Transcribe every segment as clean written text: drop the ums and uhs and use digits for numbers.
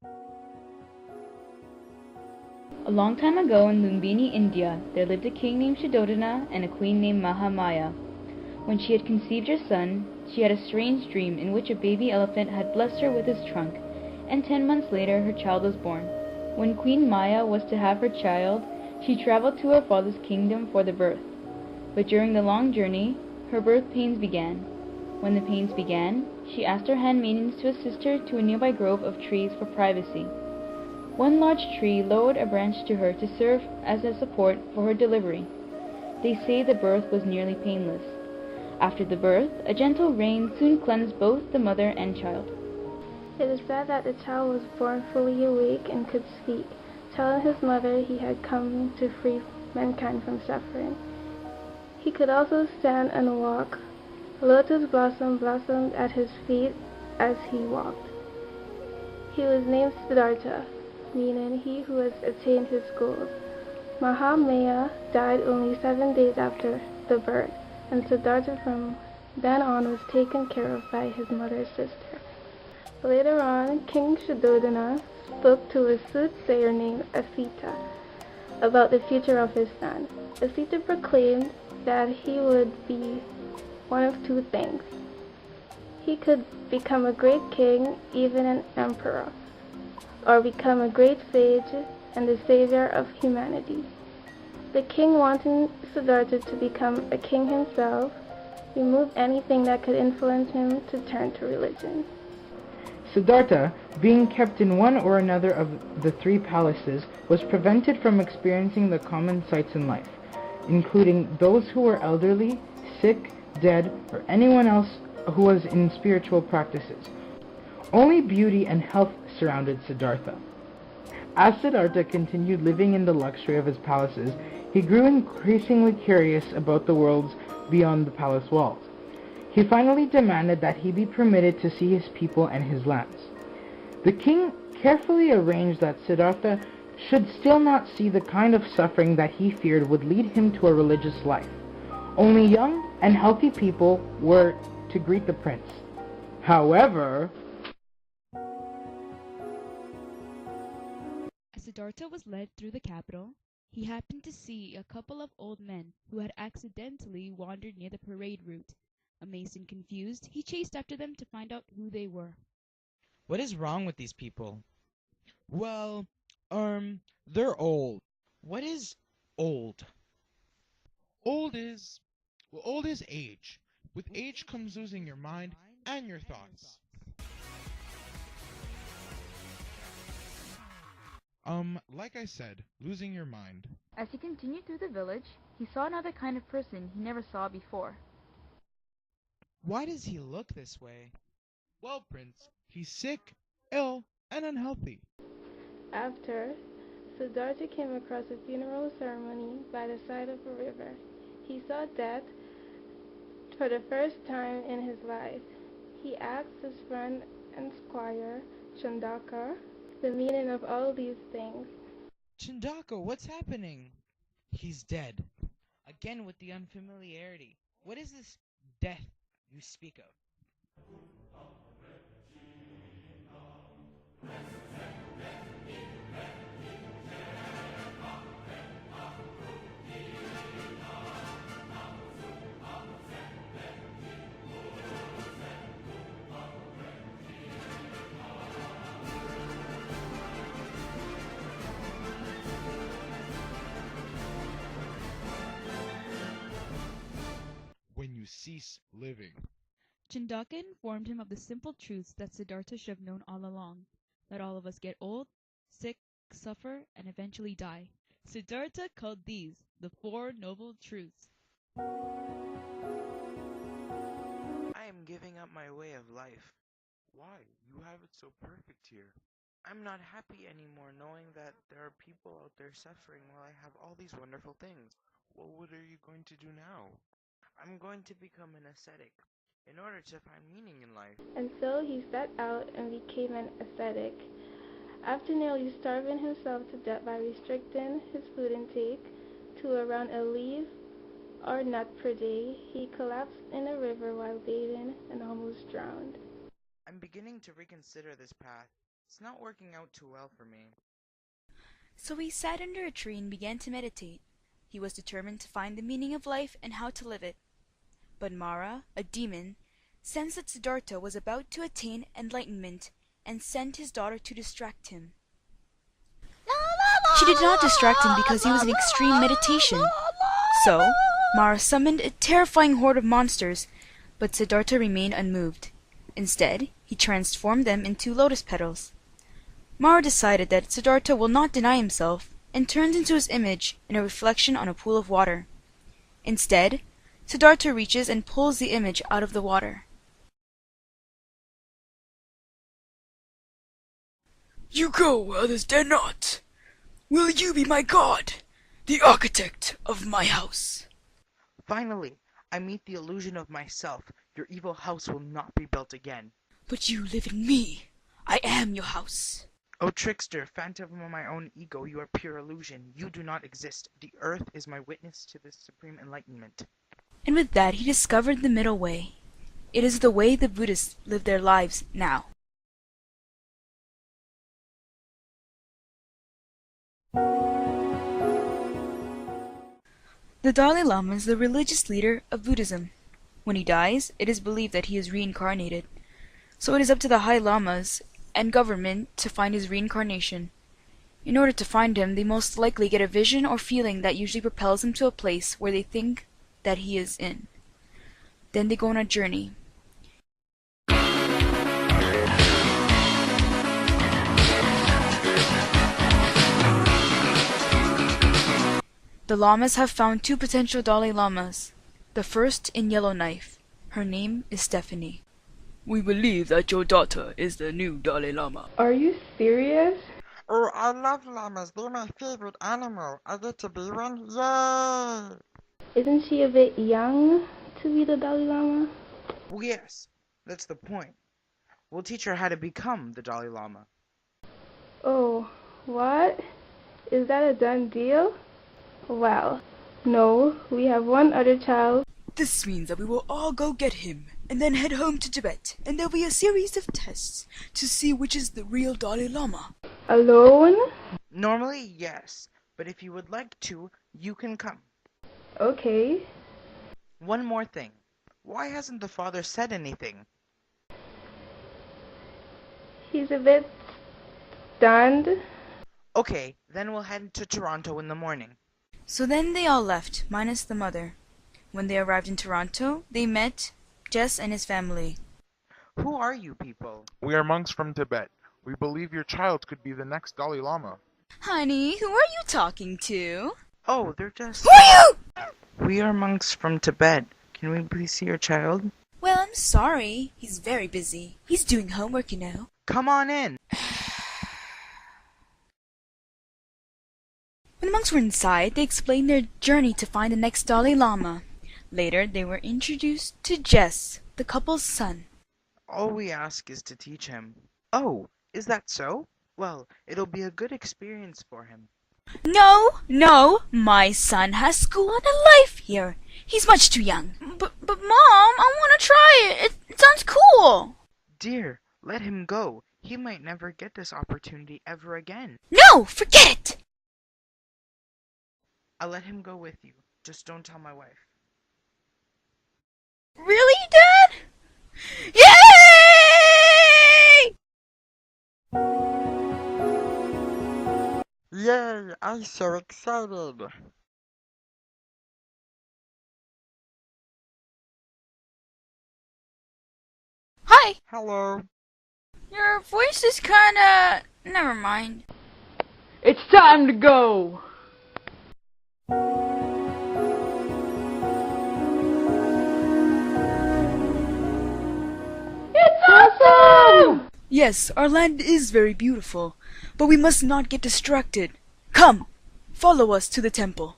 A long time ago in Lumbini, India, there lived a king named Shuddodana and a queen named Mahamaya. When she had conceived her son, she had a strange dream in which a baby elephant had blessed her with his trunk, and 10 months later her child was born. When Queen Maya was to have her child, she traveled to her father's kingdom for the birth. But during the long journey, her birth pains began. When the pains began, she asked her handmaidens to assist her to a nearby grove of trees for privacy. One large tree lowered a branch to her to serve as a support for her delivery. They say the birth was nearly painless. After the birth, a gentle rain soon cleansed both the mother and child. It is said that the child was born fully awake and could speak, telling his mother he had come to free mankind from suffering. He could also stand and walk. A lotus blossom blossomed at his feet as he walked. He was named Siddhartha, meaning he who has attained his goals. Mahamaya died only 7 days after the birth, and Siddhartha from then on was taken care of by his mother's sister. Later on, King Shuddodana spoke to a soothsayer named Asita about the future of his son. Asita proclaimed that he would be one of two things. He could become a great king, even an emperor, or become a great sage and the savior of humanity. The king, wanting Siddhartha to become a king himself, removed anything that could influence him to turn to religion. Siddhartha, being kept in one or another of the three palaces, was prevented from experiencing the common sights in life, including those who were elderly, sick, dead, or anyone else who was in spiritual practices. Only beauty and health surrounded Siddhartha. As Siddhartha continued living in the luxury of his palaces, he grew increasingly curious about the worlds beyond the palace walls. He finally demanded that he be permitted to see his people and his lands. The king carefully arranged that Siddhartha should still not see the kind of suffering that he feared would lead him to a religious life. Only young and healthy people were to greet the prince. However, as Siddhartha was led through the capital, he happened to see a couple of old men who had accidentally wandered near the parade route. Amazed and confused, he chased after them to find out who they were. What is wrong with these people? Well, they're old. What is old? Old is age. With age comes losing your mind and your thoughts. Like I said, losing your mind. As he continued through the village, he saw another kind of person he never saw before. Why does he look this way? Well, Prince, he's sick, ill, and unhealthy. After, Siddhartha came across a funeral ceremony by the side of a river. He saw death for the first time in his life. He asked his friend and squire, Chandaka, the meaning of all these things. Chindako, what's happening? He's dead. Again with the unfamiliarity. What is this death you speak of? When you cease living. Chindaka informed him of the simple truths that Siddhartha should have known all along, that all of us get old, sick, suffer, and eventually die. Siddhartha called these the Four Noble Truths. I am giving up my way of life. Why? You have it so perfect here. I'm not happy anymore knowing that there are people out there suffering while I have all these wonderful things. Well, what are you going to do now? I'm going to become an ascetic in order to find meaning in life. And so he set out and became an ascetic. After nearly starving himself to death by restricting his food intake to around a leaf or nut per day, he collapsed in a river while bathing and almost drowned. I'm beginning to reconsider this path. It's not working out too well for me. So he sat under a tree and began to meditate. He was determined to find the meaning of life and how to live it. But Mara, a demon, sensed that Siddhartha was about to attain enlightenment and sent his daughter to distract him. She did not distract him because he was in extreme meditation. So, Mara summoned a terrifying horde of monsters, but Siddhartha remained unmoved. Instead, he transformed them into lotus petals. Mara decided that Siddhartha will not deny himself and turned into his image in a reflection on a pool of water. Instead, Siddhartha reaches and pulls the image out of the water. You go, others dare not. Will you be my god, the architect of my house? Finally, I meet the illusion of myself. Your evil house will not be built again. But you live in me. I am your house. O trickster, phantom of my own ego, you are pure illusion. You do not exist. The earth is my witness to this supreme enlightenment. And with that he discovered the middle way. It is the way the Buddhists live their lives now. The Dalai Lama is the religious leader of Buddhism. When he dies, it is believed that he is reincarnated. So it is up to the High Lamas and government to find his reincarnation. In order to find him, they most likely get a vision or feeling that usually propels them to a place where they think that he is in. Then they go on a journey. The Lamas have found two potential Dalai Lamas. The first in Yellowknife. Her name is Stephanie. We believe that your daughter is the new Dalai Lama. Are you serious? Oh, I love llamas. They're my favorite animal. I get to be one? Yay! Isn't she a bit young to be the Dalai Lama? Well, yes, that's the point. We'll teach her how to become the Dalai Lama. Oh, what? Is that a done deal? Well, no, we have one other child. This means that we will all go get him, and then head home to Tibet, and there'll be a series of tests to see which is the real Dalai Lama. Alone? Normally, yes, but if you would like to, you can come. Okay. One more thing. Why hasn't the father said anything? He's a bit stunned. Okay, then we'll head to Toronto in the morning. So then they all left, minus the mother. When they arrived in Toronto, they met Jess and his family. Who are you people? We are monks from Tibet. We believe your child could be the next Dalai Lama. Honey, who are you talking to? Oh, they're just... Who are you? We are monks from Tibet. Can we please see your child? Well, I'm sorry. He's very busy. He's doing homework, you know. Come on in. When the monks were inside, they explained their journey to find the next Dalai Lama. Later, they were introduced to Jess, the couple's son. All we ask is to teach him. Oh, is that so? Well, it'll be a good experience for him. No, my son has school and a life here. He's much too young. But Mom, I want to try it. It sounds cool. Dear, let him go. He might never get this opportunity ever again. No, forget it. I'll let him go with you. Just don't tell my wife. Really, Dad? Yay! Yay! I'm so excited. Hi. Hello. Your voice is kinda... Never mind. It's time to go! It's awesome! Yes, our land is very beautiful, but we must not get distracted. Come, follow us to the temple.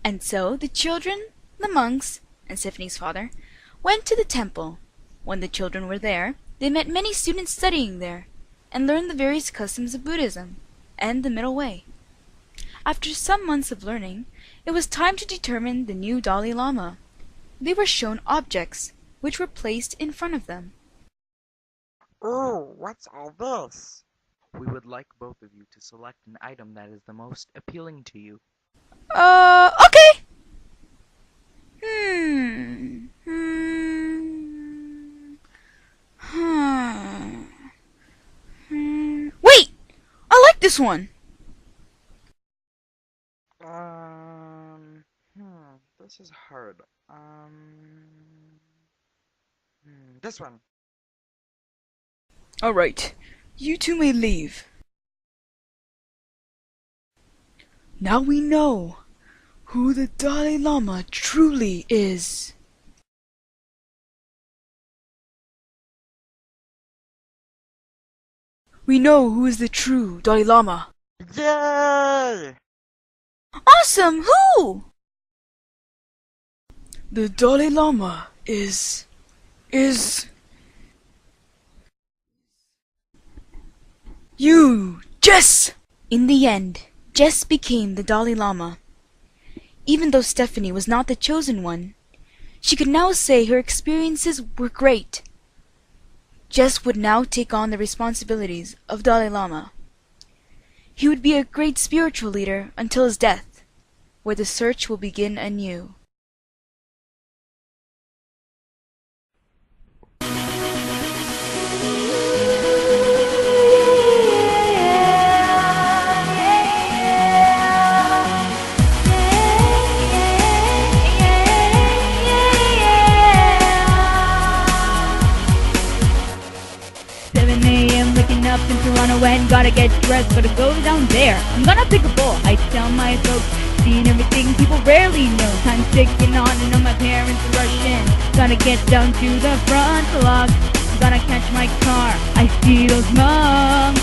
And so the children, the monks, and Stephanie's father went to the temple. When the children were there, they met many students studying there, and learned the various customs of Buddhism and the Middle Way. After some months of learning, it was time to determine the new Dalai Lama. They were shown objects, which were placed in front of them. Oh, what's all this? We would like both of you to select an item that is the most appealing to you. Okay. Hmm. Hmm. Hmm. Wait! I like this one! This is hard. This one. Alright, you two may leave. Now we know who the Dalai Lama truly is. We know who is the true Dalai Lama. Yay! Awesome! Who? The Dalai Lama is... You, Jess! In the end, Jess became the Dalai Lama. Even though Stephanie was not the chosen one, she could now say her experiences were great. Jess would now take on the responsibilities of Dalai Lama. He would be a great spiritual leader until his death, where the search will begin anew. Up in Toronto and gotta get dressed, gotta go down there. I'm gonna pick a bowl. I tell my folks, seeing everything people rarely know. Time's ticking on and know my parents are rushing. Gonna get down to the front block. Gonna catch my car. I see those moms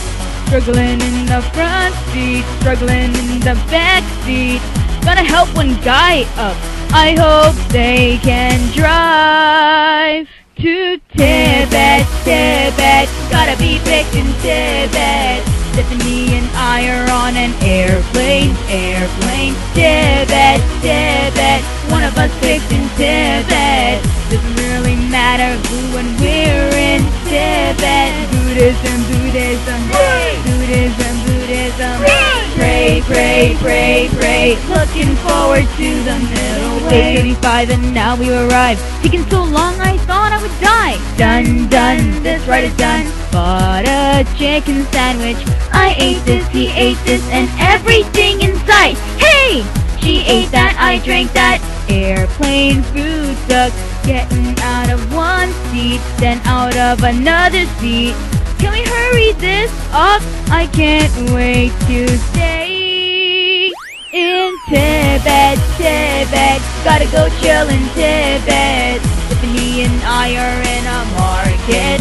struggling in the front seat, struggling in the back seat. Gonna help one guy up. I hope they can drive to Tibet, Tibet, gotta be picked in Tibet. Stephanie and I are on an airplane, Tibet, Tibet, one of us picked in Tibet. Doesn't really matter who when we're in Tibet. Buddhism, Buddhism, Buddhism, Buddhism. Pray, pray, pray, pray, looking forward to the middle way. 8:35 and now we arrive. Taking so long I thought I would die. Done, done, this ride is done. Bought a chicken sandwich. I ate this, he ate this, and everything inside. Hey! She ate that, I drank that. Airplane food sucks. Getting out of one seat, then out of another seat. Can we hurry this up? I can't wait to stay in Tibet, Tibet. Gotta go chill in Tibet. Tiffany and I are in a market,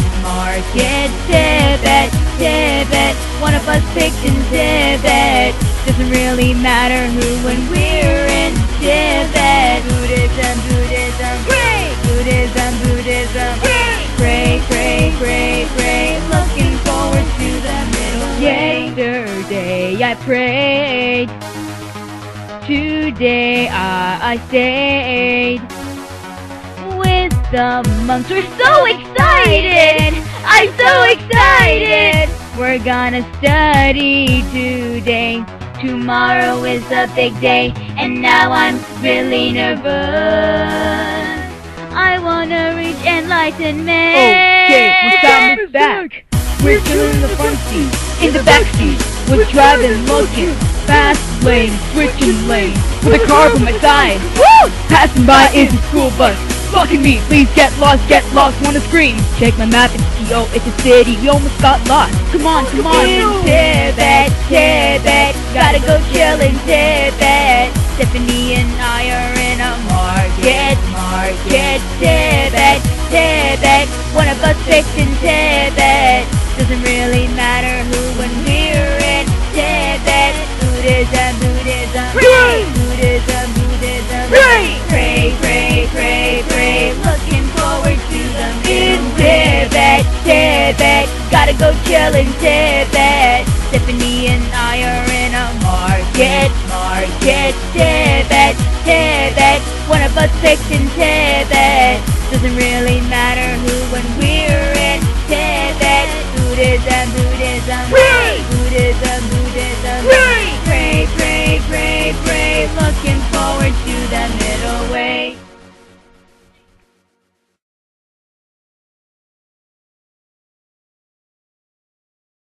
Tibet, Tibet. One of us picked in Tibet. Doesn't really matter who when we're in Tibet. Buddhism, Buddhism, pray. Buddhism, Buddhism, pray. Pray, pray, pray, pray. Looking forward to the middle way. Yesterday I prayed. Today I stayed with the monks. We're so excited! I'm so excited! We're gonna study today. Tomorrow is a big day, and now I'm really nervous. I wanna reach enlightenment. Okay, we're coming back. We're still in the front seat, in the back seat. We're driving, looking, fast lane, switching lanes, with a car from my side. Woo! Passing by is a school bus. Fucking me, please get lost, wanna scream. Check my map and see, oh, it's a city. We almost got lost. Come on, come on. In Tibet, Tibet, gotta go chill in Tibet. Stephanie and I are in a market, Tibet, Tibet. One of us picked in Tibet. Doesn't really matter who when we're in Tibet. Buddhism, Buddhism, pray. Buddhism, Buddhism, pray. Pray, pray, pray, pray. Looking forward to the middle way. Tibet, Tibet, gotta go chill in Tibet. Tiffany and I are in a market, Tibet, Tibet. One of us picked in Tibet. Doesn't really matter who when we're in Tibet. Buddhism, Buddhism, pray. Buddhism, Buddhism. Right!